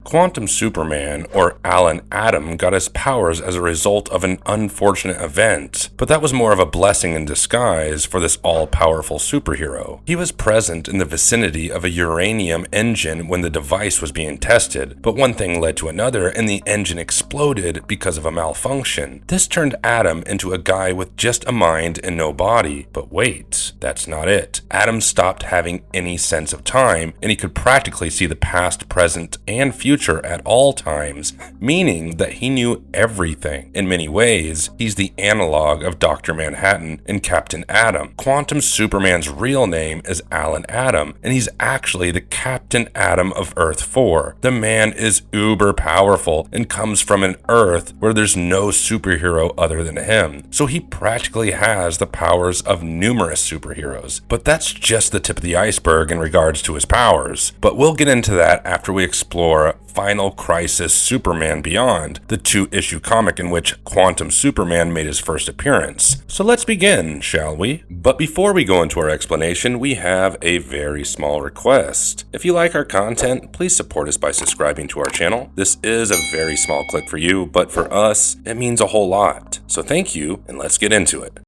Quantum Superman, or Alan Adam, got his powers as a result of an unfortunate event, but that was more of a blessing in disguise for this all-powerful superhero. He was present in the vicinity of a uranium engine when the device was being tested, but one thing led to another and the engine exploded because of a malfunction. This turned Adam into a guy with just a mind and no body. But wait, that's not it. Adam stopped having any sense of time, and he could practically see the past, present, and future at all times, meaning that he knew everything. In many ways, he's the analog of Dr. Manhattan and Captain Atom. Quantum Superman's real name is Alan Adam, and he's actually the Captain Atom of Earth 4. The man is uber powerful and comes from an Earth where there's no superhero other than him, so he practically has the powers of numerous superheroes. But that's just the tip of the iceberg in regards to his powers. But we'll get into that after we explore Final Crisis Superman Beyond, the 2-issue comic in which Quantum Superman made his first appearance. So let's begin, shall we? But before we go into our explanation, we have a very small request. If you like our content, please support us by subscribing to our channel. This is a very small click for you, but for us, it means a whole lot. So thank you, and let's get into it.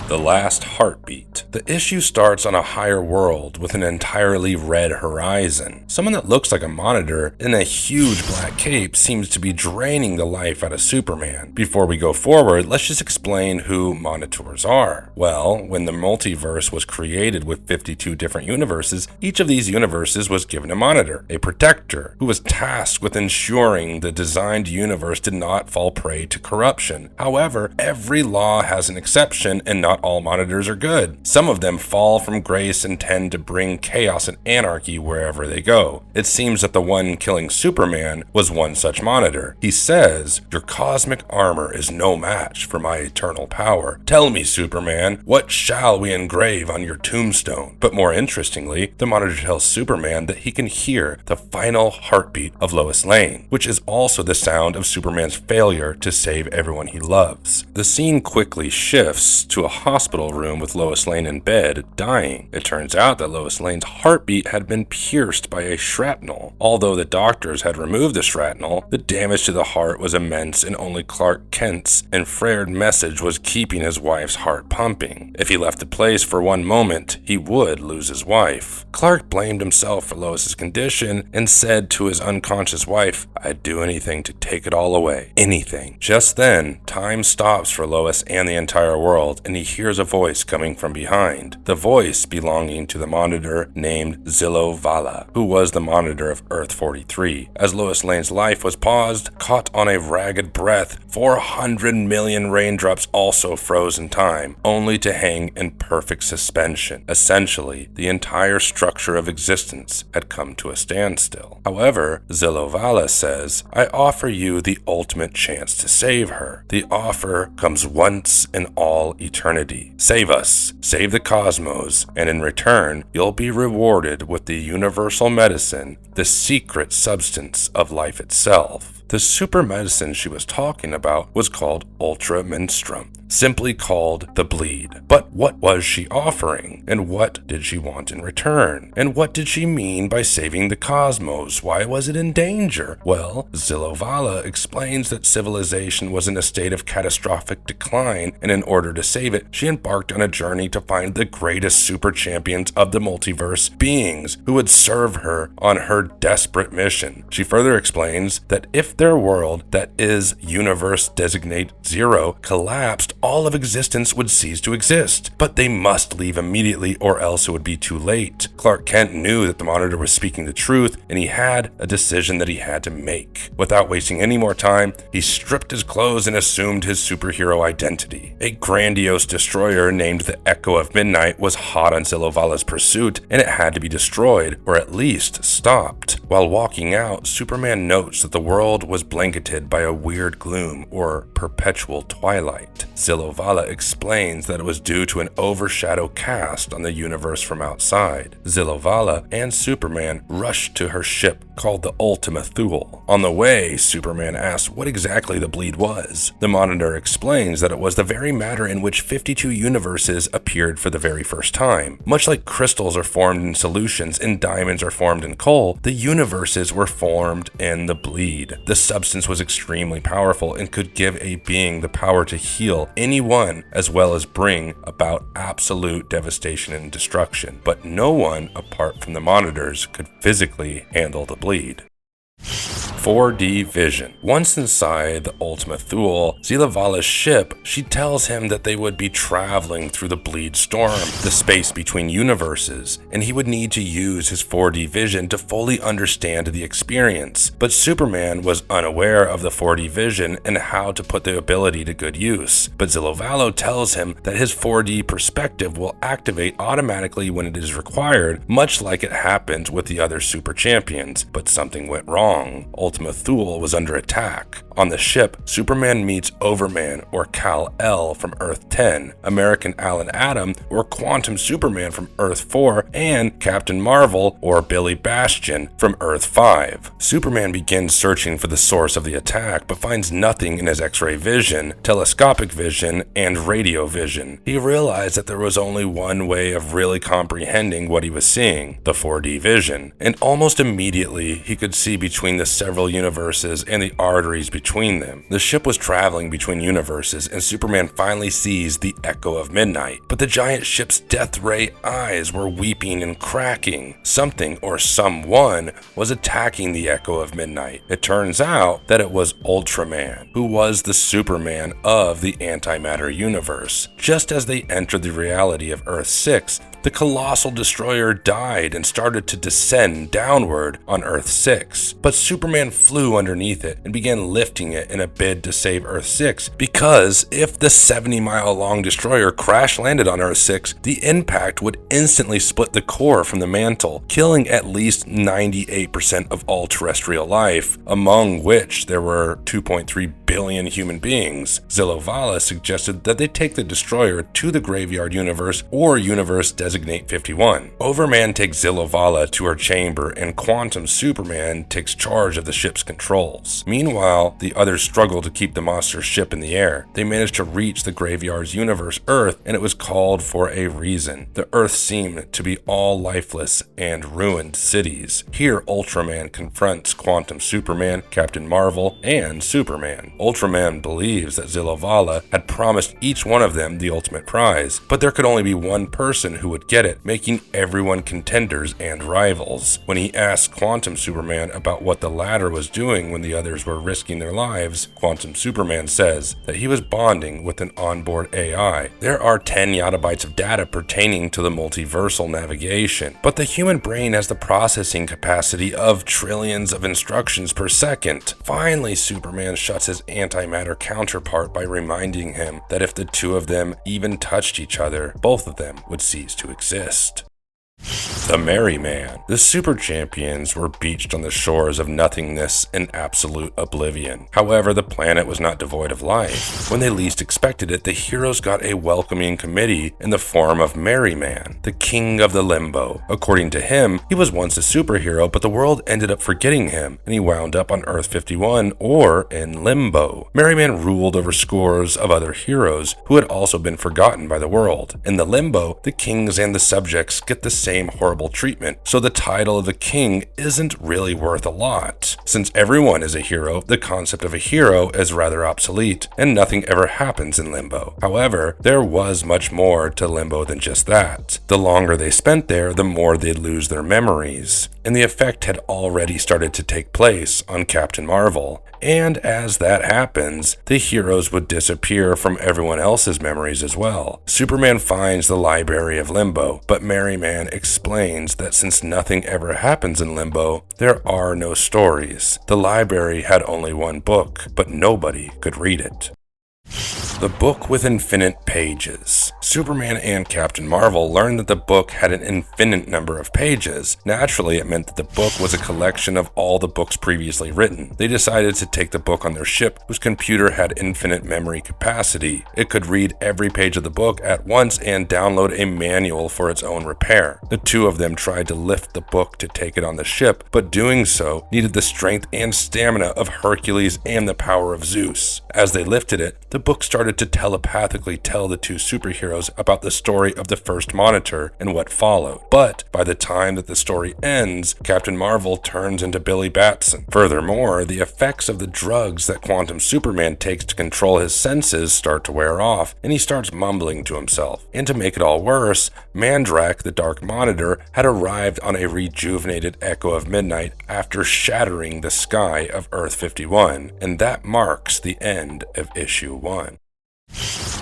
The Last Heartbeat. The issue starts on a higher world with an entirely red horizon. Someone that looks like a monitor in a huge black cape seems to be draining the life out of Superman. Before we go forward, let's just explain who monitors are. Well, when the multiverse was created with 52 different universes, each of these universes was given a monitor, a protector, who was tasked with ensuring the designed universe did not fall prey to corruption. However, every law has an exception, and not all monitors are good. Some of them fall from grace and tend to bring chaos and anarchy wherever they go. It seems that the one killing Superman was one such monitor. He says, "Your cosmic armor is no match for my eternal power. Tell me, Superman, what shall we engrave on your tombstone?" But more interestingly, the monitor tells Superman that he can hear the final heartbeat of Lois Lane, which is also the sound of Superman's failure to save everyone he loves. The scene quickly shifts to a hospital room with Lois Lane in bed, dying. It turns out that Lois Lane's heartbeat had been pierced by a shrapnel. Although the doctors had removed the shrapnel, the damage to the heart was immense, and only Clark Kent's infrared message was keeping his wife's heart pumping. If he left the place for one moment, he would lose his wife. Clark blamed himself for Lois's condition and said to his unconscious wife, "I'd do anything to take it all away. Anything." Just then, time stops for Lois and the entire world, and he hears a voice coming from behind. The voice belonging to the monitor named Zillow Vala, who was the monitor of Earth 43. As Lois Lane's life was paused, caught on a ragged breath, 400 million raindrops also froze in time, only to hang in perfect suspension. Essentially, the entire structure of existence had come to a standstill. However, Zillow Vala says, "I offer you the ultimate chance to save her. The offer comes once in all eternity. Save us, save the cosmos, and in return, you'll be rewarded with the universal medicine, the secret substance of life itself." The super medicine she was talking about was called Ultra Menstruum, simply called the bleed. But what was she offering? And what did she want in return? And what did she mean by saving the cosmos? Why was it in danger? Well, Zillow Vala explains that civilization was in a state of catastrophic decline, and in order to save it, she embarked on a journey to find the greatest super champions of the multiverse, beings who would serve her on her desperate mission. She further explains that if their world, that is universe designate 0, collapsed, all of existence would cease to exist. But they must leave immediately or else it would be too late. Clark Kent knew that the monitor was speaking the truth, and he had a decision that he had to make. Without wasting any more time, he stripped his clothes and assumed his superhero identity. A grandiose destroyer named the Echo of Midnight was hot on Zillow Vala's pursuit, and it had to be destroyed, or at least stopped. While walking out, Superman notes that the world world was blanketed by a weird gloom or perpetual twilight. Zilovala explains that it was due to an overshadow cast on the universe from outside. Zilovala and Superman rushed to her ship called the Ultima Thule. On the way, Superman asked what exactly the bleed was. The Monitor explains that it was the very matter in which 52 universes appeared for the very first time. Much like crystals are formed in solutions and diamonds are formed in coal, the universes were formed in the bleed. The substance was extremely powerful and could give a being the power to heal anyone as well as bring about absolute devastation and destruction. But no one, apart from the Monitors, could physically handle the bleed. 4D vision. Once inside the Ultima Thule, Zilovala's ship, she tells him that they would be traveling through the bleed storm, the space between universes, and he would need to use his 4D vision to fully understand the experience. But Superman was unaware of the 4D vision and how to put the ability to good use. But Zilovalo tells him that his 4D perspective will activate automatically when it is required, much like it happened with the other super champions. But something went wrong. Ultima Thule was under attack. On the ship, Superman meets Overman or Kal-El from Earth 10, American Alan Adam or Quantum Superman from Earth 4, and Captain Marvel or Billy Bastion from Earth 5. Superman begins searching for the source of the attack but finds nothing in his X-ray vision, telescopic vision, and radio vision. He realized that there was only one way of really comprehending what he was seeing, the 4D vision, and almost immediately he could see between the several universes and the arteries between them. The ship was traveling between universes and Superman finally sees the Echo of Midnight, but the giant ship's death ray eyes were weeping and cracking. Something or someone was attacking the Echo of Midnight. It turns out that it was Ultraman, who was the Superman of the antimatter universe. Just as they entered the reality of Earth 6, the colossal destroyer died and started to descend downward on Earth 6, but Superman flew underneath it and began lifting it in a bid to save Earth 6, because if the 70-mile-long destroyer crash-landed on Earth 6, the impact would instantly split the core from the mantle, killing at least 98% of all terrestrial life, among which there were 2.3 billion human beings. Zilovala suggested that they take the destroyer to the Graveyard Universe or Universe Designate 51. Overman takes Zilovala to her chamber and Quantum Superman takes charge of the ship's controls. Meanwhile, the others struggle to keep the monster ship in the air. They manage to reach the Graveyard's universe, Earth, and it was called for a reason. The Earth seemed to be all lifeless and ruined cities. Here, Ultraman confronts Quantum Superman, Captain Marvel, and Superman. Ultraman believes that Zilovala had promised each one of them the ultimate prize, but there could only be one person who would get it, making everyone contenders and rivals. When he asked Quantum Superman about what the latter was doing when the others were risking their lives, Quantum Superman says that he was bonding with an onboard AI. There are 10 yottabytes of data pertaining to the multiversal navigation, but the human brain has the processing capacity of trillions of instructions per second. Finally, Superman shuts his antimatter counterpart by reminding him that if the two of them even touched each other, both of them would cease to exist. The Merry Man. The super champions were beached on the shores of nothingness and absolute oblivion. However, the planet was not devoid of life. When they least expected it, the heroes got a welcoming committee in the form of Merry Man, the king of the limbo. According to him, he was once a superhero, but the world ended up forgetting him, and he wound up on Earth 51 or in limbo. Merry Man ruled over scores of other heroes who had also been forgotten by the world. In the limbo, the kings and the subjects get the same horrible treatment, so the title of the king isn't really worth a lot. Since everyone is a hero, the concept of a hero is rather obsolete, and nothing ever happens in limbo. However, there was much more to limbo than just that. The longer they spent there, the more they'd lose their memories, and the effect had already started to take place on Captain Marvel. And as that happens, the heroes would disappear from everyone else's memories as well. Superman finds the library of limbo, but Merry Man explains that since nothing ever happens in limbo, there are no stories. The library had only one book, but nobody could read it. The book with infinite pages. Superman and Captain Marvel learned that the book had an infinite number of pages. Naturally, it meant that the book was a collection of all the books previously written. They decided to take the book on their ship, whose computer had infinite memory capacity. It could read every page of the book at once and download a manual for its own repair. The two of them tried to lift the book to take it on the ship, but doing so needed the strength and stamina of Hercules and the power of Zeus. As they lifted it, the book started to telepathically tell the two superheroes about the story of the first Monitor and what followed. But by the time that the story ends, Captain Marvel turns into Billy Batson. Furthermore, the effects of the drugs that Quantum Superman takes to control his senses start to wear off, and he starts mumbling to himself. And to make it all worse, Mandrak, the Dark Monitor, had arrived on a rejuvenated Echo of Midnight after shattering the sky of Earth 51, and that marks the end of issue 1.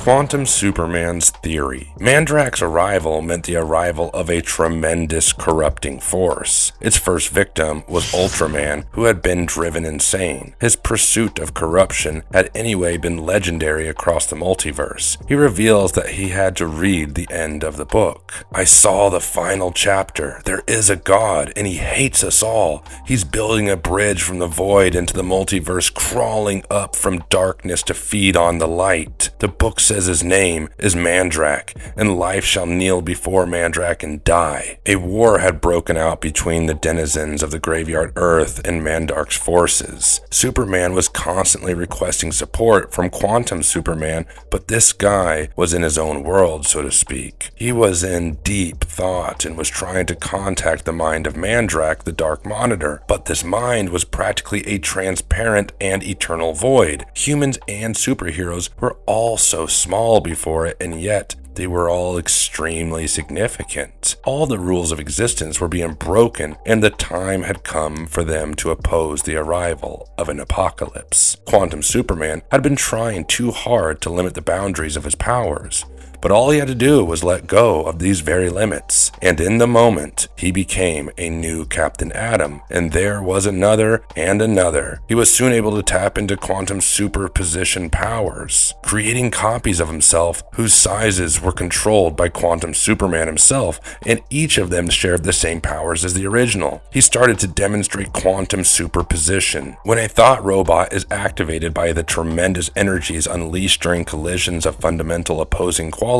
Quantum Superman's theory. Mandrak's arrival meant the arrival of a tremendous corrupting force. Its first victim was Ultraman, who had been driven insane. His pursuit of corruption had anyway been legendary across the multiverse. He reveals that he had to read the end of the book. I saw the final chapter. There is a God, and he hates us all. He's building a bridge from the void into the multiverse, crawling up from darkness to feed on the light. The book says his name is Mandrak, and life shall kneel before Mandrak and die. A war had broken out between the denizens of the graveyard Earth and Mandrak's forces. Superman was constantly requesting support from Quantum Superman, but this guy was in his own world, so to speak. He was in deep thought and was trying to contact the mind of Mandrak, the Dark Monitor, but this mind was practically a transparent and eternal void. Humans and superheroes were all so small before it, and yet they were all extremely significant. All the rules of existence were being broken, and the time had come for them to oppose the arrival of an apocalypse. Quantum Superman had been trying too hard to limit the boundaries of his powers, but all he had to do was let go of these very limits, and in the moment, he became a new Captain Atom, and there was another and another. He was soon able to tap into quantum superposition powers, creating copies of himself whose sizes were controlled by Quantum Superman himself, and each of them shared the same powers as the original. He started to demonstrate quantum superposition. When a thought robot is activated by the tremendous energies unleashed during collisions of fundamental opposing qualities,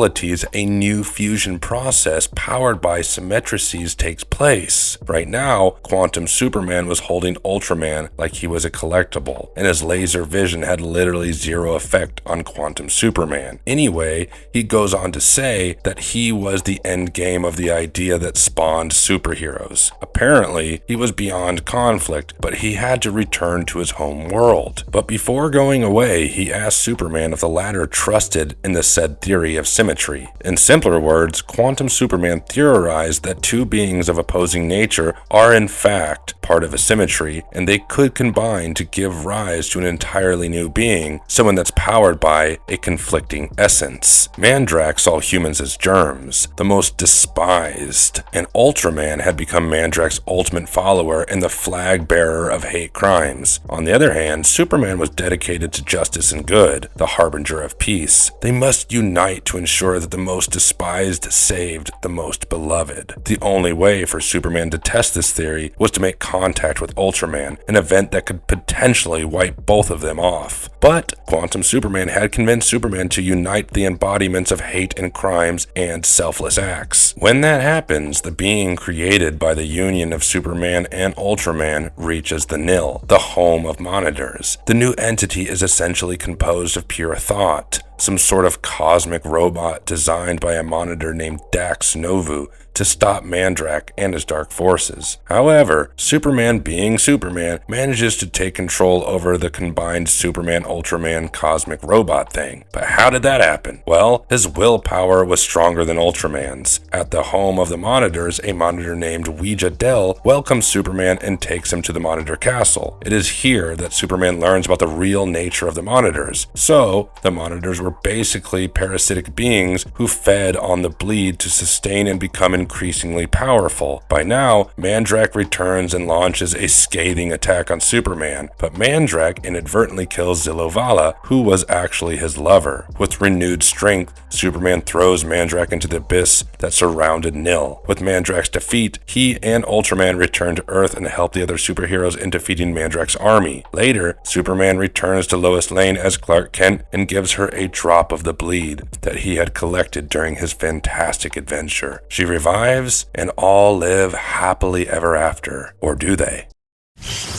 a new fusion process powered by symmetrices takes place. Right now, Quantum Superman was holding Ultraman like he was a collectible, and his laser vision had literally zero effect on Quantum Superman. Anyway, he goes on to say that he was the end game of the idea that spawned superheroes. Apparently, he was beyond conflict, but he had to return to his home world. But before going away, he asked Superman if the latter trusted in the said theory of symmetry. In simpler words, Quantum Superman theorized that two beings of opposing nature are in fact part of a symmetry, and they could combine to give rise to an entirely new being, someone that's powered by a conflicting essence. Mandrak saw humans as germs, the most despised, and Ultraman had become Mandrak's ultimate follower and the flag bearer of hate crimes. On the other hand, Superman was dedicated to justice and good, the harbinger of peace. They must unite to ensure that the most despised saved the most beloved. The only way for Superman to test this theory was to make contact with Ultraman, an event that could potentially wipe both of them off. But Quantum Superman had convinced Superman to unite the embodiments of hate and crimes and selfless acts. When that happens, the being created by the union of Superman and Ultraman reaches the Nil, the home of monitors. The new entity is essentially composed of pure thought, some sort of cosmic robot designed by a monitor named Dax Novu to stop Mandrak and his dark forces. However, Superman, being Superman, manages to take control over the combined Superman-Ultraman cosmic robot thing. But how did that happen? Well, his willpower was stronger than Ultraman's. At the home of the monitors, a monitor named Ouija Del welcomes Superman and takes him to the monitor castle. It is here that Superman learns about the real nature of the monitors. So, the monitors were basically parasitic beings who fed on the bleed to sustain and become increasingly powerful. By now, Mandrak returns and launches a scathing attack on Superman, but Mandrak inadvertently kills Zilovala, who was actually his lover. With renewed strength, Superman throws Mandrak into the abyss that surrounded Nil. With Mandrak's defeat, he and Ultraman return to Earth and help the other superheroes in defeating Mandrak's army. Later, Superman returns to Lois Lane as Clark Kent and gives her a drop of the bleed that he had collected during his fantastic adventure. She revives, and all live happily ever after. Or do they?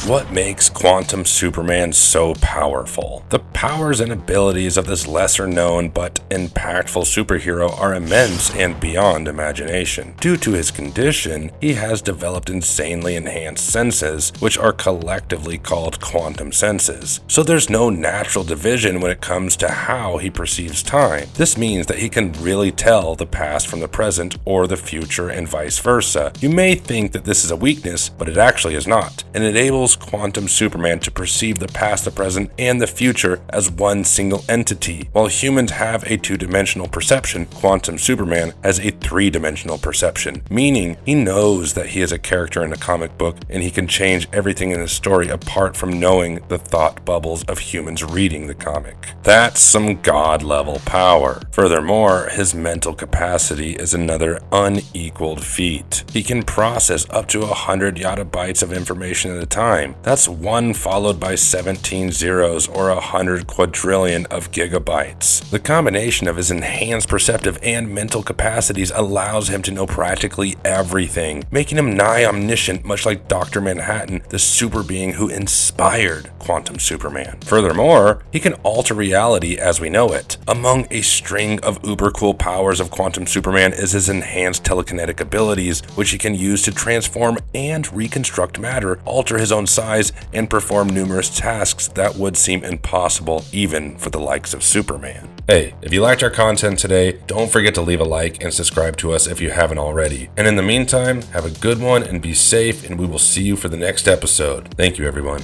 What makes Quantum Superman so powerful? The powers and abilities of this lesser-known but impactful superhero are immense and beyond imagination. Due to his condition, he has developed insanely enhanced senses, which are collectively called quantum senses. So there's no natural division when it comes to how he perceives time. This means that he can really tell the past from the present or the future and vice versa. You may think that this is a weakness, but it actually is not, and it enables Quantum Superman to perceive the past, the present, and the future as one single entity. While humans have a two-dimensional perception, Quantum Superman has a three-dimensional perception, meaning he knows that he is a character in a comic book and he can change everything in the story apart from knowing the thought bubbles of humans reading the comic. That's some god-level power. Furthermore, his mental capacity is another unequaled feat. He can process up to 100 yottabytes of information at a time. That's 1 followed by 17 zeros or 100 quadrillion of gigabytes. The combination of his enhanced perceptive and mental capacities allows him to know practically everything, making him nigh omniscient, much like Dr. Manhattan, the super being who inspired Quantum Superman. Furthermore, he can alter reality as we know it. Among a string of uber cool powers of Quantum Superman is his enhanced telekinetic abilities, which he can use to transform and reconstruct matter, alter his own size, and perform numerous tasks that would seem impossible even for the likes of Superman. Hey, if you liked our content today, don't forget to leave a like and subscribe to us if you haven't already. And in the meantime, have a good one and be safe, and we will see you for the next episode. Thank you, everyone.